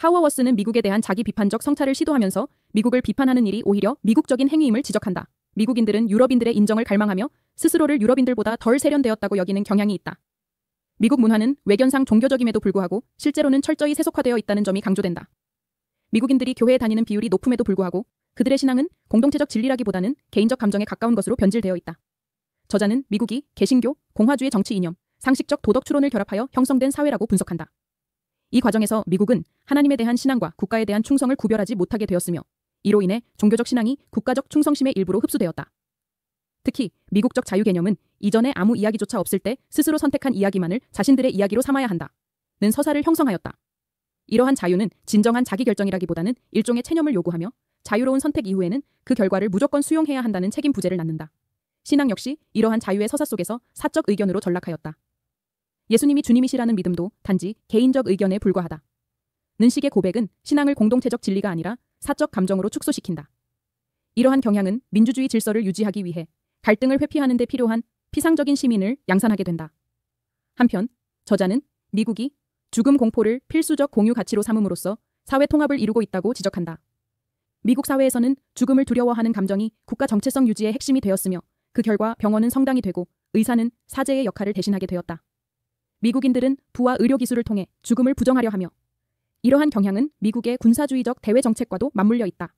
하워워스는 미국에 대한 자기 비판적 성찰을 시도하면서 미국을 비판하는 일이 오히려 미국적인 행위임을 지적한다. 미국인들은 유럽인들의 인정을 갈망하며 스스로를 유럽인들보다 덜 세련되었다고 여기는 경향이 있다. 미국 문화는 외견상 종교적임에도 불구하고 실제로는 철저히 세속화되어 있다는 점이 강조된다. 미국인들이 교회에 다니는 비율이 높음에도 불구하고 그들의 신앙은 공동체적 진리라기보다는 개인적 감정에 가까운 것으로 변질되어 있다. 저자는 미국이 개신교, 공화주의 정치 이념, 상식적 도덕 추론을 결합하여 형성된 사회라고 분석한다. 이 과정에서 미국은 하나님에 대한 신앙과 국가에 대한 충성을 구별하지 못하게 되었으며 이로 인해 종교적 신앙이 국가적 충성심의 일부로 흡수되었다. 특히 미국적 자유 개념은 이전에 아무 이야기조차 없을 때 스스로 선택한 이야기만을 자신들의 이야기로 삼아야 한다는 서사를 형성하였다. 이러한 자유는 진정한 자기결정이라기보다는 일종의 체념을 요구하며 자유로운 선택 이후에는 그 결과를 무조건 수용해야 한다는 책임 부재를 낳는다. 신앙 역시 이러한 자유의 서사 속에서 사적 의견으로 전락하였다. 예수님이 주님이시라는 믿음도 단지 개인적 의견에 불과하다. 는 식의 고백은 신앙을 공동체적 진리가 아니라 사적 감정으로 축소시킨다. 이러한 경향은 민주주의 질서를 유지하기 위해 갈등을 회피하는 데 필요한 피상적인 시민을 양산하게 된다. 한편 저자는 미국이 죽음 공포를 필수적 공유 가치로 삼음으로써 사회 통합을 이루고 있다고 지적한다. 미국 사회에서는 죽음을 두려워하는 감정이 국가 정체성 유지의 핵심이 되었으며 그 결과 병원은 성당이 되고 의사는 사제의 역할을 대신하게 되었다. 미국인들은 부와 의료기술을 통해 죽음을 부정하려 하며 이러한 경향은 미국의 군사주의적 대외 정책과도 맞물려 있다.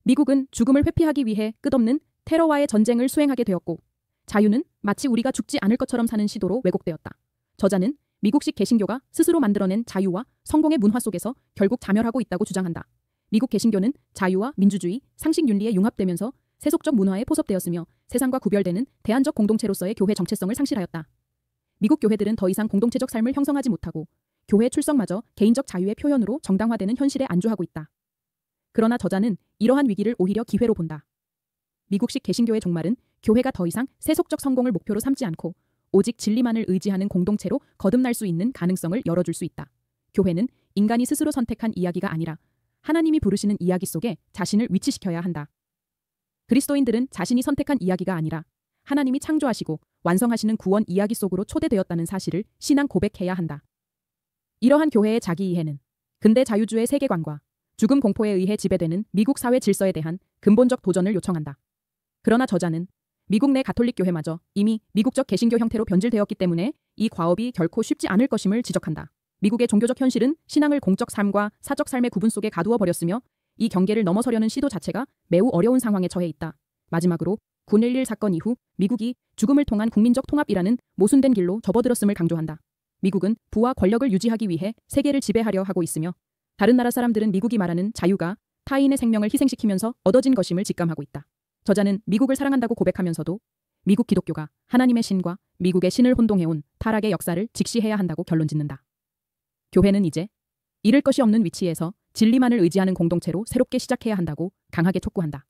미국은 죽음을 회피하기 위해 끝없는 테러와의 전쟁을 수행하게 되었고 자유는 마치 우리가 죽지 않을 것처럼 사는 시도로 왜곡되었다. 저자는 미국식 개신교가 스스로 만들어낸 자유와 성공의 문화 속에서 결국 자멸하고 있다고 주장한다. 미국 개신교는 자유와 민주주의, 상식 윤리에 융합되면서 세속적 문화에 포섭되었으며 세상과 구별되는 대안적 공동체로서의 교회 정체성을 상실하였다. 미국 교회들은 더 이상 공동체적 삶을 형성하지 못하고 교회 출석마저 개인적 자유의 표현으로 정당화되는 현실에 안주하고 있다. 그러나 저자는 이러한 위기를 오히려 기회로 본다. 미국식 개신교의 종말은 교회가 더 이상 세속적 성공을 목표로 삼지 않고 오직 진리만을 의지하는 공동체로 거듭날 수 있는 가능성을 열어줄 수 있다. 교회는 인간이 스스로 선택한 이야기가 아니라 하나님이 부르시는 이야기 속에 자신을 위치시켜야 한다. 그리스도인들은 자신이 선택한 이야기가 아니라 하나님이 창조하시고 완성하시는 구원 이야기 속으로 초대되었다는 사실을 신앙 고백해야 한다. 이러한 교회의 자기 이해는 근대 자유주의 세계관과 죽음 공포에 의해 지배되는 미국 사회 질서에 대한 근본적 도전을 요청한다. 그러나 저자는 미국 내 가톨릭 교회마저 이미 미국적 개신교 형태로 변질되었기 때문에 이 과업이 결코 쉽지 않을 것임을 지적한다. 미국의 종교적 현실은 신앙을 공적 삶과 사적 삶의 구분 속에 가두어 버렸으며 이 경계를 넘어서려는 시도 자체가 매우 어려운 상황에 처해 있다. 마지막으로 9.11 사건 이후 미국이 죽음을 통한 국민적 통합이라는 모순된 길로 접어들었음을 강조한다. 미국은 부와 권력을 유지하기 위해 세계를 지배하려 하고 있으며 다른 나라 사람들은 미국이 말하는 자유가 타인의 생명을 희생시키면서 얻어진 것임을 직감하고 있다. 저자는 미국을 사랑한다고 고백하면서도 미국 기독교가 하나님의 신과 미국의 신을 혼동해온 타락의 역사를 직시해야 한다고 결론짓는다. 교회는 이제 잃을 것이 없는 위치에서 진리만을 의지하는 공동체로 새롭게 시작해야 한다고 강하게 촉구한다.